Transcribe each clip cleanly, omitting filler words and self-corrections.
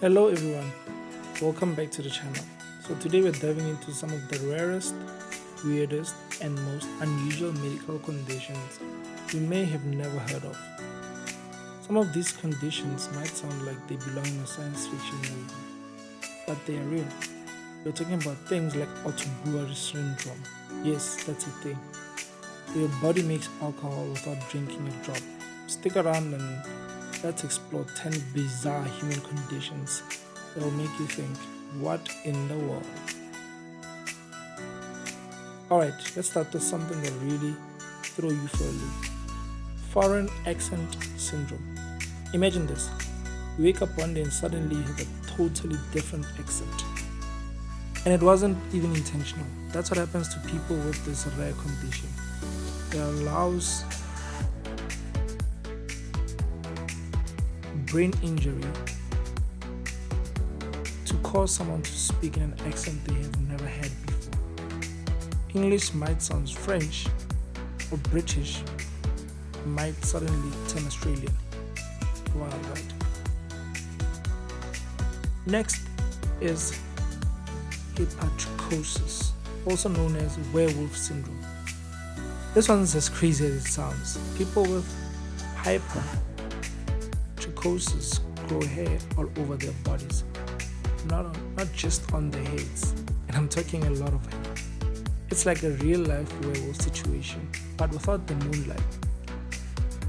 Hello everyone, welcome back to the channel. So today we're diving into some of the rarest, weirdest and most unusual medical conditions you may have never heard of. Some of these conditions might sound like they belong in a science fiction movie, but they are real. We're talking about things like autobrewery syndrome. Yes, that's a thing. Where your body makes alcohol without drinking a drop. Stick around and let's explore 10 bizarre human conditions that will make you think, what in the world? Alright, let's start with something that really throw you for a loop. Foreign accent syndrome. Imagine this. You wake up one day and suddenly you have a totally different accent. And it wasn't even intentional. That's what happens to people with this rare condition. It allows brain injury to cause someone to speak in an accent they have never had before. English might sound French or British, might suddenly turn Australian. Wow, right? Next is hypertrichosis, also known as werewolf syndrome. This one's as crazy as it sounds. People with hypertrichosis grow hair all over their bodies, not just on their heads, and I'm talking a lot of hair. It's like a real life werewolf situation, but without the moonlight.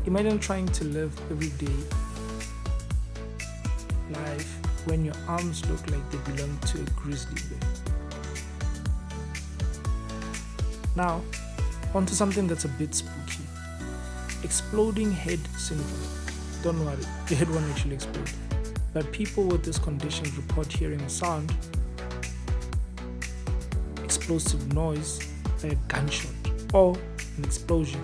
Imagine trying to live everyday life when your arms look like they belong to a grizzly bear. Now, onto something that's a bit spooky. Exploding head syndrome. Don't worry, the head won't actually explode. But people with this condition report hearing a sound, explosive noise, like a gunshot or an explosion,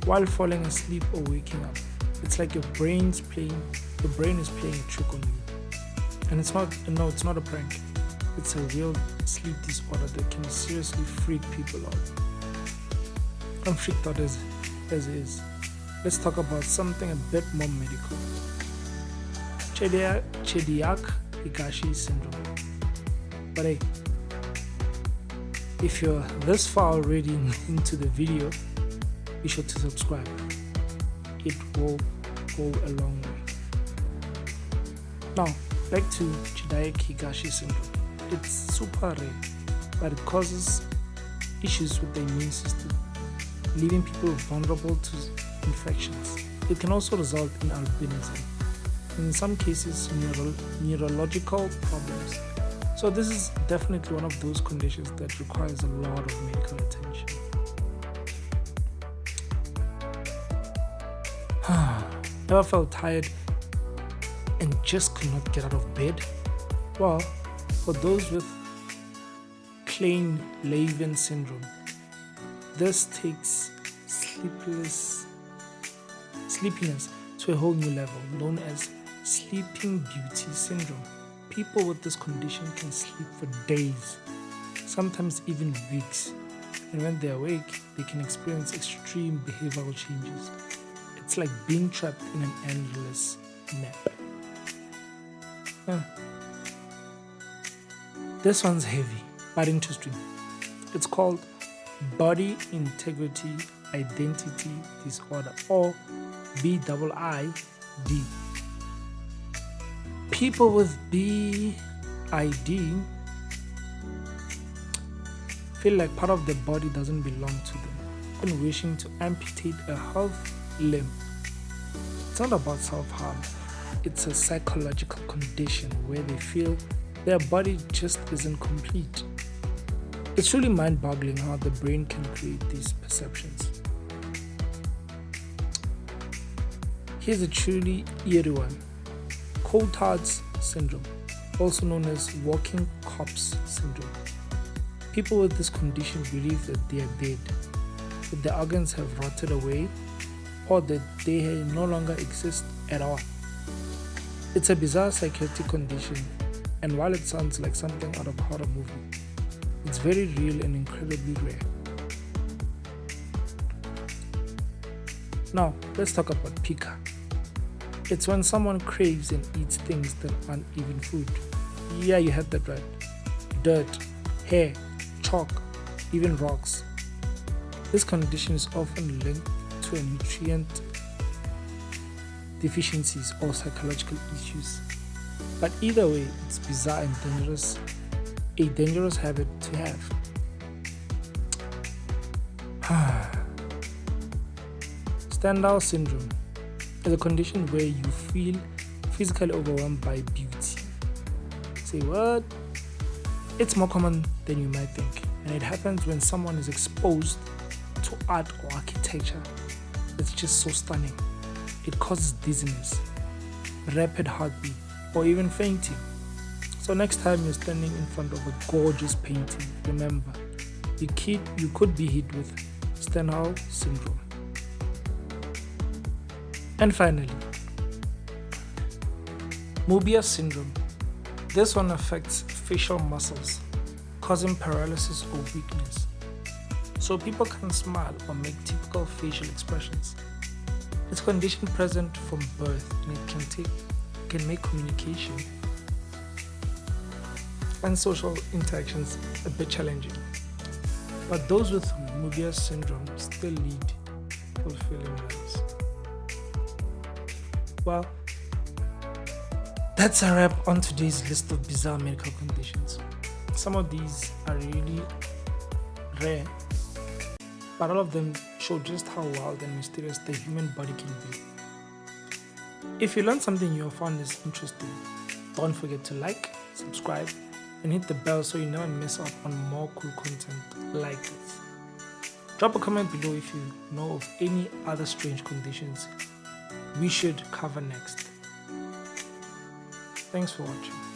while falling asleep or waking up. It's like your brain is playing a trick on you. And it's not a prank. It's a real sleep disorder that can seriously freak people out. I'm freaked out as is. Let's talk about something a bit more medical. Higashi syndrome. But hey, if you're this far already into the video, be sure to subscribe. It will go a long way. Now, back to Higashi syndrome. It's super rare, but it causes issues with the immune system, leaving people vulnerable to infections. It can also result in albinism, and in some cases neurological problems. So this is definitely one of those conditions that requires a lot of medical attention. Ever felt tired and just could not get out of bed? Well, for those with Klein-Levin syndrome, this takes sleepiness to a whole new level, known as sleeping beauty syndrome. People with this condition can sleep for days, sometimes even weeks, and when they're awake, they can experience extreme behavioral changes. It's like being trapped in an endless nap. This one's heavy, but interesting. It's called Body Integrity Identity Disorder, or BIID. People with BID feel like part of their body doesn't belong to them, and wishing to amputate a half limb. It's not about self-harm. It's a psychological condition where they feel their body just isn't complete. It's really mind-boggling how the brain can create these perceptions. Here's a truly eerie one. Cotard's syndrome, also known as walking corpse syndrome. People with this condition believe that they are dead, that their organs have rotted away, or that they no longer exist at all. It's a bizarre psychiatric condition, and while it sounds like something out of a horror movie, it's very real and incredibly rare. Now, let's talk about pica. It's when someone craves and eats things that aren't even food. Yeah, you had that right. Dirt, hair, chalk, even rocks. This condition is often linked to a nutrient deficiencies or psychological issues. But either way, it's bizarre and dangerous, a dangerous habit to have. Standout syndrome is a condition where you feel physically overwhelmed by beauty. Say what? It's more common than you might think, and it happens when someone is exposed to art or architecture that's just so stunning. It causes dizziness, rapid heartbeat, or even fainting. So next time you're standing in front of a gorgeous painting, remember, you could be hit with Stendhal syndrome. And finally, Mobius syndrome. This one affects facial muscles, causing paralysis or weakness. So people can't smile or make typical facial expressions. It's a condition present from birth, and it can make communication and social interactions a bit challenging. But those with Mobius syndrome still lead fulfilling lives. Well, that's a wrap on today's list of bizarre medical conditions. Some of these are really rare, but all of them show just how wild and mysterious the human body can be. If you learned something new or found this interesting, don't forget to like, subscribe, and hit the bell so you never miss out on more cool content like this. Drop a comment below if you know of any other strange conditions we should cover next. Thanks for watching.